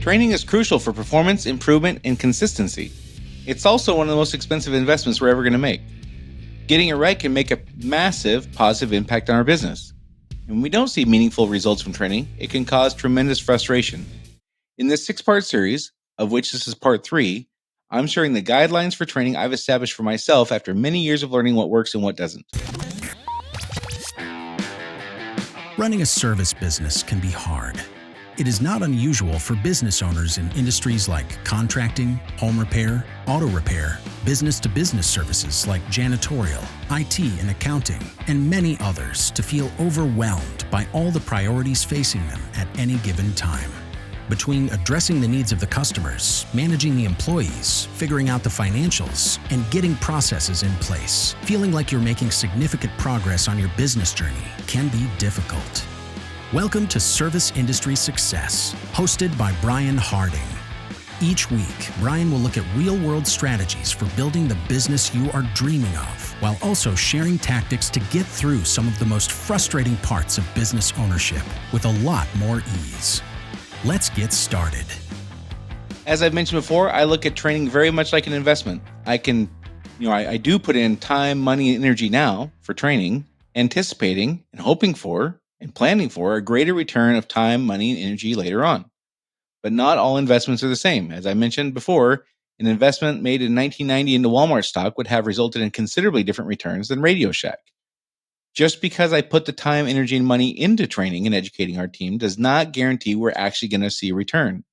Training is crucial for performance, improvement, and consistency. It's also one of the most expensive investments we're ever going to make. Getting it right can make a massive positive impact on our business. And when we don't see meaningful results from training, it can cause tremendous frustration. In this 6-part series, of which this is part 3, I'm sharing the guidelines for training I've established for myself after many years of learning what works and what doesn't. Running a service business can be hard. It is not unusual for business owners in industries like contracting, home repair, auto repair, business-to-business services like janitorial, IT and accounting, and many others to feel overwhelmed by all the priorities facing them at any given time. Between addressing the needs of the customers, managing the employees, figuring out the financials, and getting processes in place, feeling like you're making significant progress on your business journey can be difficult. Welcome to Service Industry Success, hosted by Brian Harding. Each week, Brian will look at real-world strategies for building the business you are dreaming of, while also sharing tactics to get through some of the most frustrating parts of business ownership with a lot more ease. Let's get started. As I've mentioned before, I look at training very much like an investment. I do put in time, money, and energy now for training, anticipating and hoping for and planning for a greater return of time, money, and energy later on. But not all investments are the same. As I mentioned before, an investment made in 1990 into Walmart stock would have resulted in considerably different returns than Radio Shack. Just because I put the time, energy, and money into training and educating our team does not guarantee we're actually going to see a return.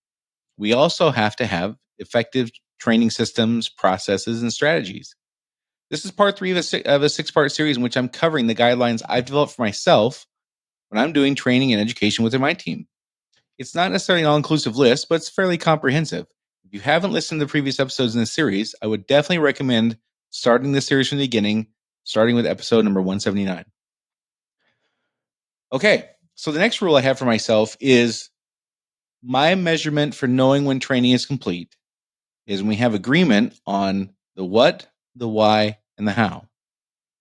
We also have to have effective training systems, processes, and strategies. This is part 3 of a 6-part series in which I'm covering the guidelines I've developed for myself when I'm doing training and education within my team. It's not necessarily an all-inclusive list, but it's fairly comprehensive. If you haven't listened to the previous episodes in this series, I would definitely recommend starting this series from the beginning, starting with episode number 179. Okay, so the next rule I have for myself is my measurement for knowing when training is complete is when we have agreement on the what, the why, and the how.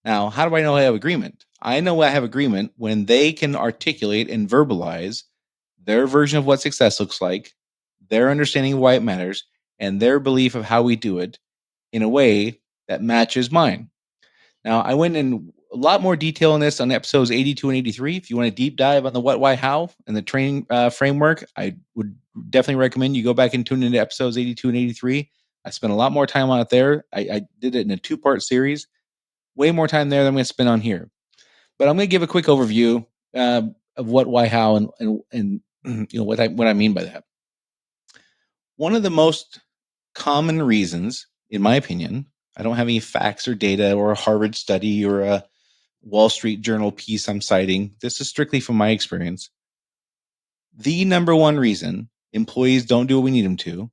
Now, how do I know I have agreement? I know I have agreement when they can articulate and verbalize their version of what success looks like, their understanding of why it matters, and their belief of how we do it in a way that matches mine. Now, I went in a lot more detail on this on episodes 82 and 83. If you want a deep dive on the what, why, how, and the training framework, I would definitely recommend you go back and tune into episodes 82 and 83. I spent a lot more time on it there. I did it in a 2-part series. Way more time there than I'm going to spend on here. But I'm going to give a quick overview of what, why, how, and what I mean by that. One of the most common reasons, in my opinion, I don't have any facts or data or a Harvard study or a Wall Street Journal piece I'm citing. This is strictly from my experience. The number one reason employees don't do what we need them to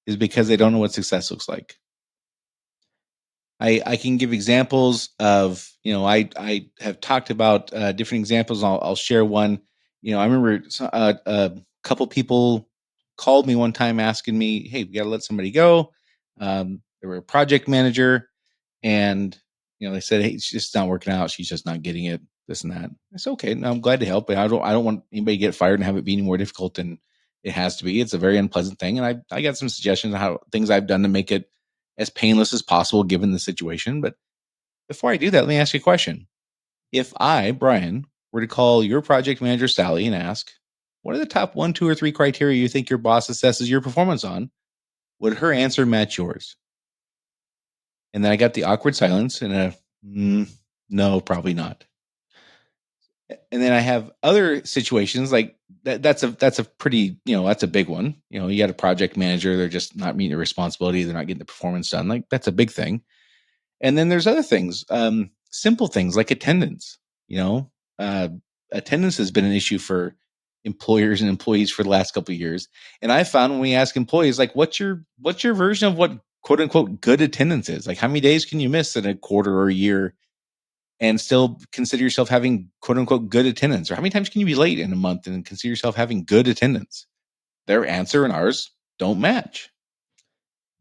is because they don't know what success looks like. I can give examples of, I have talked about different examples. I'll share one. I remember a couple people called me one time asking me, hey, we got to let somebody go. They were a project manager and, they said, hey, it's just not working out. She's just not getting it, this and that. I said, okay, no, I'm glad to help, but I don't want anybody to get fired and have it be any more difficult than it has to be. It's a very unpleasant thing. And I got some suggestions on how things I've done to make it as painless as possible given the situation. But before I do that, let me ask you a question. If I, Brian, were to call your project manager, Sally, and ask, what are the top 1, 2, or 3 criteria you think your boss assesses your performance on? Would her answer match yours? And then I got the awkward silence and no, probably not. And then I have other situations like that's a pretty, that's a big one. You got a project manager, they're just not meeting their responsibility. They're not getting the performance done. Like that's a big thing. And then there's other things, simple things like attendance. Attendance has been an issue for employers and employees for the last couple of years. And I found when we ask employees, like, what's your version of what quote unquote good attendance is? Like, how many days can you miss in a quarter or a year and still consider yourself having quote unquote good attendance? Or how many times can you be late in a month and consider yourself having good attendance? Their answer and ours don't match.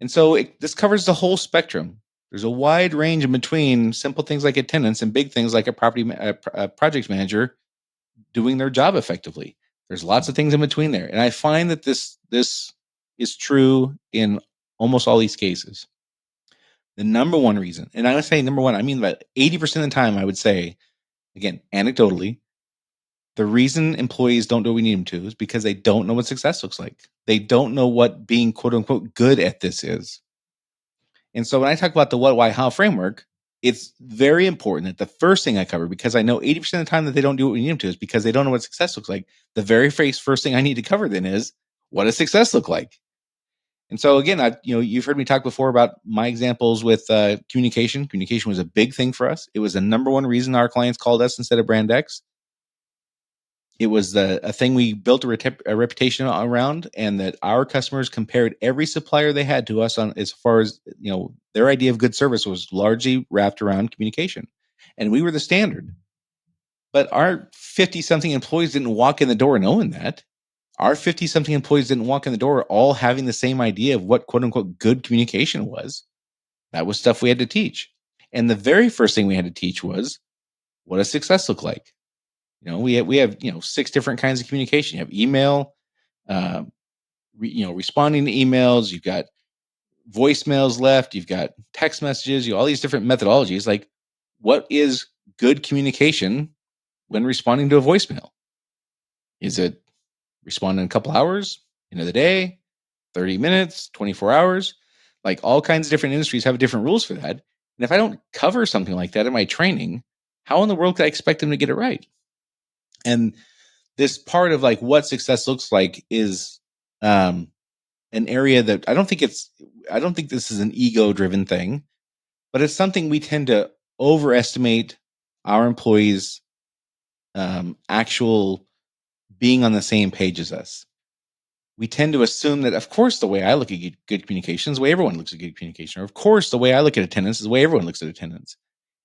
And so this covers the whole spectrum. There's a wide range in between simple things like attendance and big things like a project manager doing their job effectively. There's lots of things in between there. And I find that this is true in almost all these cases. The number one reason, and I would say number one, I mean about 80% of the time, I would say, again, anecdotally, the reason employees don't do what we need them to is because they don't know what success looks like. They don't know what being quote unquote good at this is. And so when I talk about the what, why, how framework, it's very important that the first thing I cover, because I know 80% of the time that they don't do what we need them to is because they don't know what success looks like. The very first thing I need to cover then is, what does success look like? And so again, you've heard me talk before about my examples with communication. Communication was a big thing for us. It was the number one reason our clients called us instead of Brand X. It was a thing we built a reputation around, and that our customers compared every supplier they had to us on, as far as their idea of good service was largely wrapped around communication, and we were the standard. But our 50-something employees didn't walk in the door knowing that. Our 50-something employees didn't walk in the door all having the same idea of what quote unquote good communication was. That was stuff we had to teach. And the very first thing we had to teach was, what does success look like? We have 6 different kinds of communication. You have email, responding to emails. You've got voicemails left. You've got text messages. All these different methodologies. Like, what is good communication when responding to a voicemail? Is it respond in a couple hours, end of the day, 30 minutes, 24 hours? Like, all kinds of different industries have different rules for that. And if I don't cover something like that in my training, how in the world could I expect them to get it right? And this part of like what success looks like is an area that I don't think this is an ego driven thing, but it's something we tend to overestimate our employees' actual being on the same page as us. We tend to assume that, of course, the way I look at good communication is the way everyone looks at good communication, or of course, the way I look at attendance is the way everyone looks at attendance,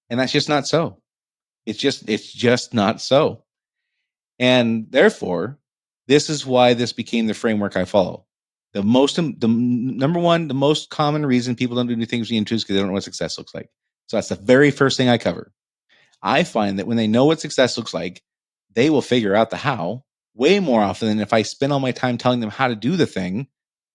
and that's just not so. It's just not so. And therefore, this is why this became the framework I follow. The number one, the most common reason people don't do things we need to is because they don't know what success looks like. So that's the very first thing I cover. I find that when they know what success looks like, they will figure out the how way more often than if I spend all my time telling them how to do the thing,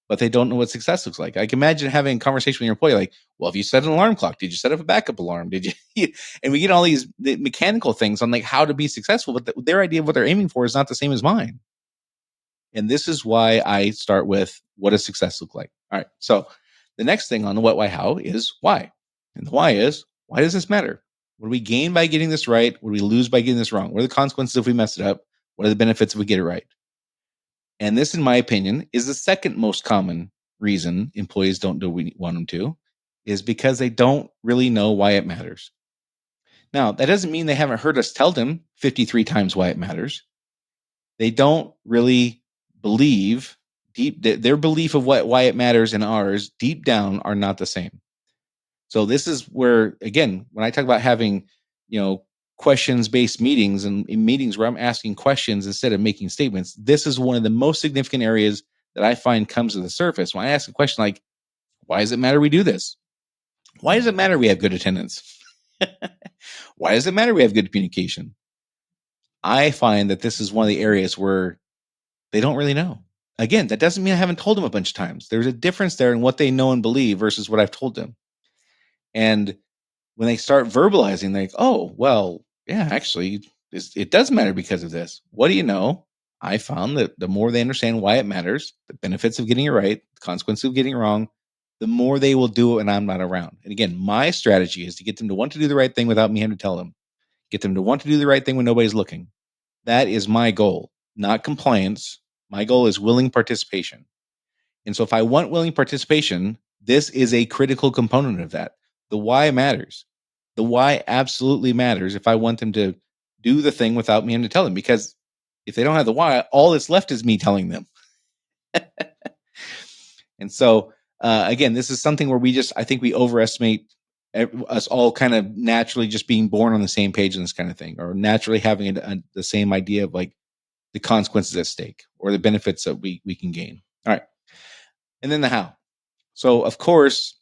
but they don't know what success looks like. I can imagine having a conversation with your employee like, well, if you set an alarm clock, did you set up a backup alarm? Did you? And we get all these mechanical things on like how to be successful, but their idea of what they're aiming for is not the same as mine. And this is why I start with, what does success look like? All right. So the next thing on the what, why, how is why. And the why is, why does this matter? What do we gain by getting this right? What do we lose by getting this wrong? What are the consequences if we mess it up? What are the benefits if we get it right? And this, in my opinion, is the second most common reason employees don't do what we want them to, is because they don't really know why it matters. Now, that doesn't mean they haven't heard us tell them 53 times why it matters. They don't really believe their belief of why it matters and ours deep down are not the same. So this is where, again, when I talk about having, questions-based meetings and in meetings where I'm asking questions instead of making statements, this is one of the most significant areas that I find comes to the surface. When I ask a question like, why does it matter we do this? Why does it matter we have good attendance? Why does it matter we have good communication? I find that this is one of the areas where they don't really know. Again, that doesn't mean I haven't told them a bunch of times. There's a difference there in what they know and believe versus what I've told them. And when they start verbalizing, like, oh, well, yeah, actually, it does matter because of this. What do you know? I found that the more they understand why it matters, the benefits of getting it right, the consequences of getting it wrong, the more they will do it when I'm not around. And again, my strategy is to get them to want to do the right thing without me having to tell them. Get them to want to do the right thing when nobody's looking. That is my goal, not compliance. My goal is willing participation. And so if I want willing participation, this is a critical component of that. The why matters. The why absolutely matters if I want them to do the thing without me having to tell them, because if they don't have the why, all that's left is me telling them. And so, again, this is something where I think we overestimate us all kind of naturally just being born on the same page in this kind of thing, or naturally having the same idea of like the consequences at stake or the benefits that we can gain. All right. And then the how. So, of course,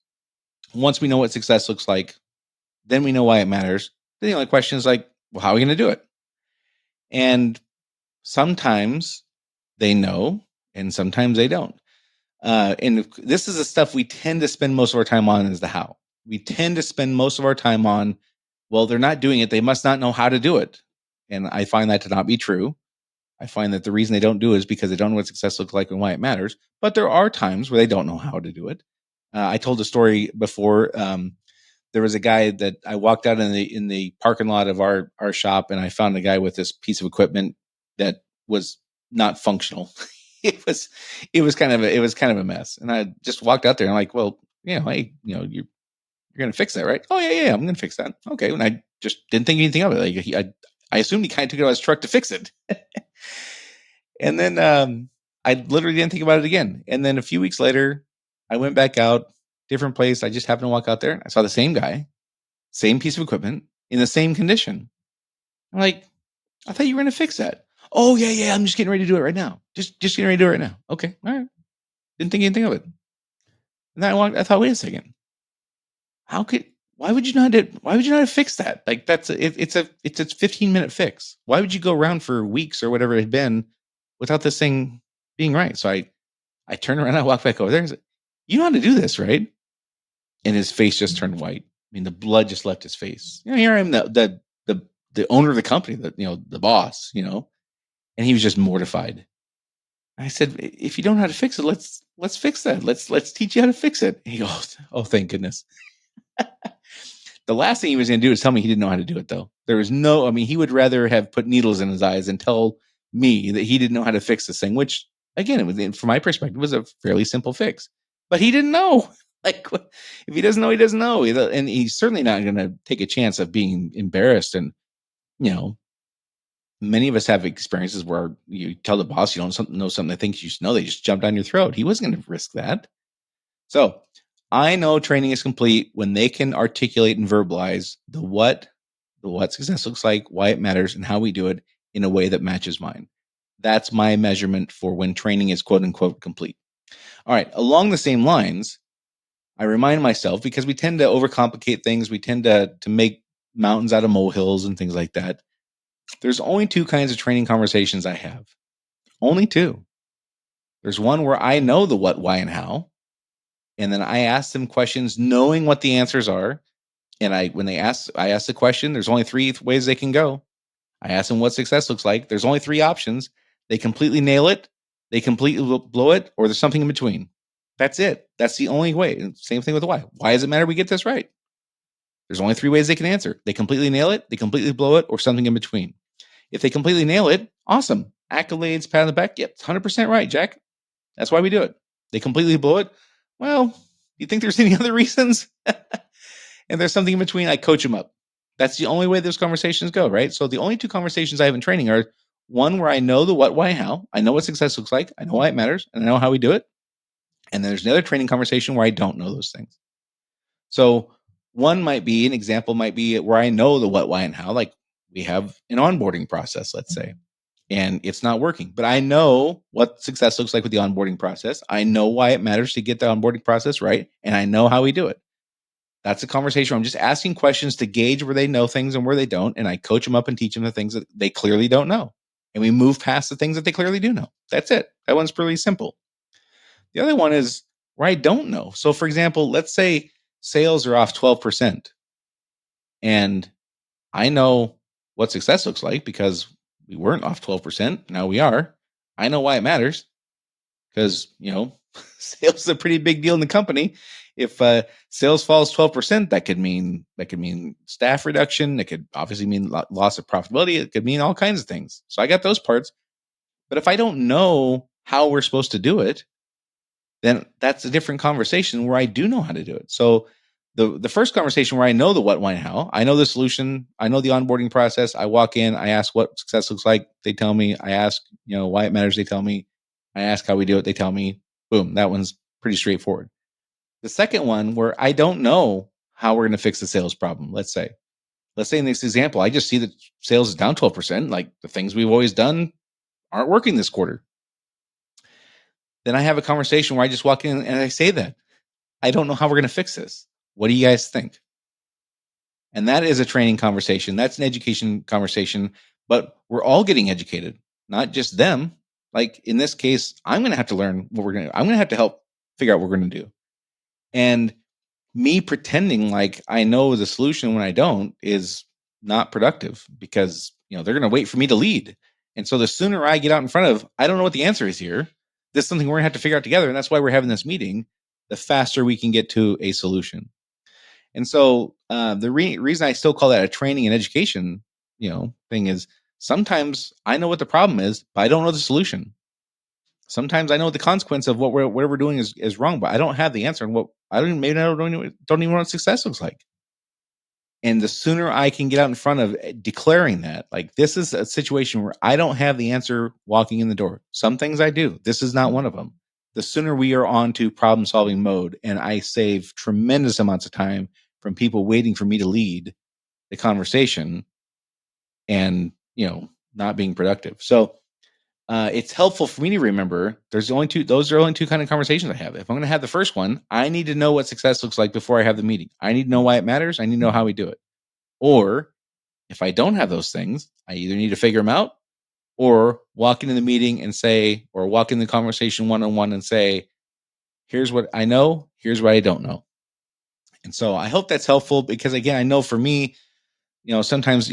once we know what success looks like, then we know why it matters. Then the only question is like, well, how are we going to do it? And sometimes they know, and sometimes they don't. And this is the stuff we tend to spend most of our time on is the how. We tend to spend most of our time on, well, they're not doing it. They must not know how to do it. And I find that to not be true. I find that the reason they don't do it is because they don't know what success looks like and why it matters. But there are times where they don't know how to do it. I told a story before. There was a guy that I walked out in the parking lot of our shop, and I found a guy with this piece of equipment that was not functional. it was it was kind of a mess. And I just walked out there and I'm like, well, hey, you're gonna fix that, right? Oh yeah, I'm gonna fix that. Okay. And I just didn't think anything of it. Like I assumed he kind of took it out of his truck to fix it. And then I literally didn't think about it again. And then a few weeks later, I went back out, different place. I just happened to walk out there. I saw the same guy, same piece of equipment in the same condition. I'm like, I thought you were going to fix that. Oh yeah. I'm just getting ready to do it right now. Just getting ready to do it right now. Okay, all right. Didn't think anything of it. And then I thought, wait a second. How could? Why would you not? Why would you not fix that? Like it's a 15-minute fix. Why would you go around for weeks or whatever it had been without this thing being right? So I turned around, I walked back over there and said, you know how to do this, right? And his face just turned white. I mean, the blood just left his face. Here I am, the owner of the company, the boss, and he was just mortified. I said, if you don't know how to fix it, let's fix that. Let's teach you how to fix it. And he goes, oh, thank goodness. The last thing he was going to do is tell me he didn't know how to do it, though. There was no, I mean, he would rather have put needles in his eyes and tell me that he didn't know how to fix this thing, which, again, it was, from my perspective, was a fairly simple fix. But he didn't know. Like, if he doesn't know, he doesn't know. And he's certainly not going to take a chance of being embarrassed. And, many of us have experiences where you tell the boss you don't know something they think you should know. They just jump down your throat. He wasn't going to risk that. So I know training is complete when they can articulate and verbalize the what success looks like, why it matters, and how we do it in a way that matches mine. That's my measurement for when training is quote unquote complete. All right. Along the same lines, I remind myself, because we tend to overcomplicate things, we tend to make mountains out of molehills and things like that. There's only two kinds of training conversations I have. Only two. There's one where I know the what, why, and how. And then I ask them questions knowing what the answers are. And I ask the question, there's only three ways they can go. I ask them what success looks like. There's only three options. They completely nail it, they completely blow it, or there's something in between. That's it. That's the only way. And same thing with the why. Why does it matter we get this right? There's only three ways they can answer. They completely nail it, they completely blow it, or something in between. If they completely nail it, awesome. Accolades, pat on the back. Yep, 100% right, Jack. That's why we do it. They completely blow it. Well, do you think there's any other reasons? And there's something in between. I coach them up. That's the only way those conversations go, right? So the only two conversations I have in training are one where I know the what, why, how. I know what success looks like. I know why it matters, and I know how we do it. And then there's another training conversation where I don't know those things. So an example might be where I know the what, why, and how. Like we have an onboarding process, let's say, and it's not working. But I know what success looks like with the onboarding process. I know why it matters to get the onboarding process right, and I know how we do it. That's a conversation where I'm just asking questions to gauge where they know things and where they don't, and I coach them up and teach them the things that they clearly don't know. And we move past the things that they clearly do know. That's it. That one's pretty simple. The other one is where I don't know. So, for example, let's say sales are off 12%, and I know what success looks like because we weren't off 12%. Now we are. I know why it matters because, sales is a pretty big deal in the company. If sales falls 12%, that could mean staff reduction. It could obviously mean loss of profitability. It could mean all kinds of things. So I got those parts. But if I don't know how we're supposed to do it, then that's a different conversation where I do know how to do it. So the first conversation where I know the what, why, and how, I know the solution, I know the onboarding process. I walk in, I ask what success looks like. They tell me. I ask, why it matters. They tell me. I ask how we do it. They tell me. Boom. That one's pretty straightforward. The second one where I don't know how we're going to fix the sales problem. Let's say in this example, I just see that sales is down 12%. Like the things we've always done aren't working this quarter. Then I have a conversation where I just walk in and I say that I don't know how we're going to fix this. What do you guys think? And that is a training conversation. That's an education conversation, but we're all getting educated, not just them. Like in this case, I'm going to have to learn what we're going to, I'm going to have to help figure out what we're going to do. And me pretending like I know the solution when I don't is not productive, because, they're going to wait for me to lead. And so the sooner I get out in front of, I don't know what the answer is here, this is something we're going to have to figure out together. And that's why we're having this meeting, the faster we can get to a solution. And so the reason I still call that a training and education, thing is, sometimes I know what the problem is, but I don't know the solution. Sometimes I know the consequence of what we're doing is wrong, but I don't have the answer. And what I don't maybe I don't even know what success looks like. And the sooner I can get out in front of declaring that, like, this is a situation where I don't have the answer walking in the door. Some things I do. This is not one of them. The sooner we are on to problem solving mode, and I save tremendous amounts of time from people waiting for me to lead the conversation and, not being productive. So it's helpful for me to remember those are only two kind of conversations I have. If I'm going to have the first one, I need to know what success looks like before I have the meeting. I need to know why it matters. I need to know how we do it. Or if I don't have those things, I either need to figure them out, or walk into the meeting and say, or walk in the conversation one-on-one and say, here's what I know, here's what I don't know. And so I hope that's helpful, because again, I know for me, sometimes,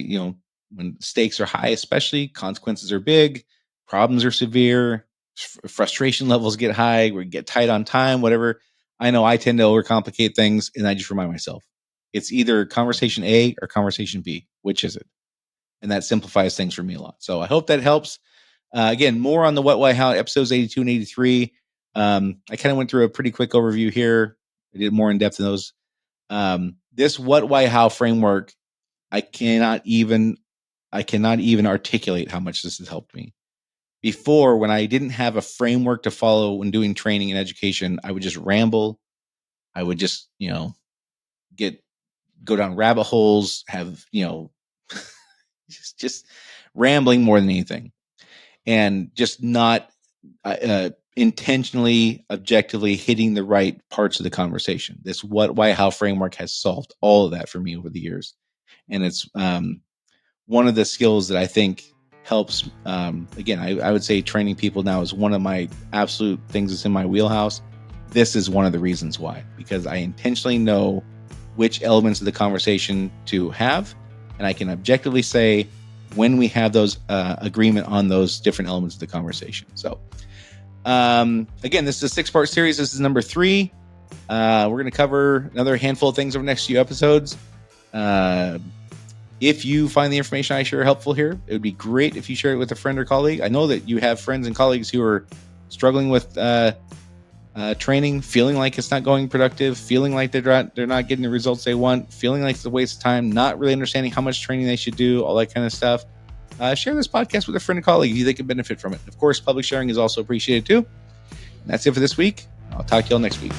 when stakes are high, especially, consequences are big, problems are severe, frustration levels get high, we get tight on time, whatever. I know I tend to overcomplicate things, and I just remind myself, it's either conversation A or conversation B. Which is it? And that simplifies things for me a lot. So I hope that helps. Again, more on the what, why, how, episodes 82 and 83. I kind of went through a pretty quick overview here. I did more in depth in those. This what, why, how framework, I cannot even articulate how much this has helped me. Before, when I didn't have a framework to follow when doing training and education, I would just ramble. I would just, go down rabbit holes, have, just rambling more than anything, and just not intentionally, objectively hitting the right parts of the conversation. This what, why, how framework has solved all of that for me over the years. And it's one of the skills that I think helps. Again, I would say training people now is one of my absolute things that's in my wheelhouse. This is one of the reasons why, because I intentionally know which elements of the conversation to have, and I can objectively say when we have those agreement on those different elements of the conversation. So again, this is a 6-part series. This is number 3. We're going to cover another handful of things over the next few episodes. If you find the information I share helpful here, it would be great if you share it with a friend or colleague. I know that you have friends and colleagues who are struggling with training, feeling like it's not going productive, feeling like they're not getting the results they want, feeling like it's a waste of time, not really understanding how much training they should do, all that kind of stuff. Share this podcast with a friend or colleague you think could benefit from it. Of course, public sharing is also appreciated too. And that's it for this week. I'll talk to y'all next week.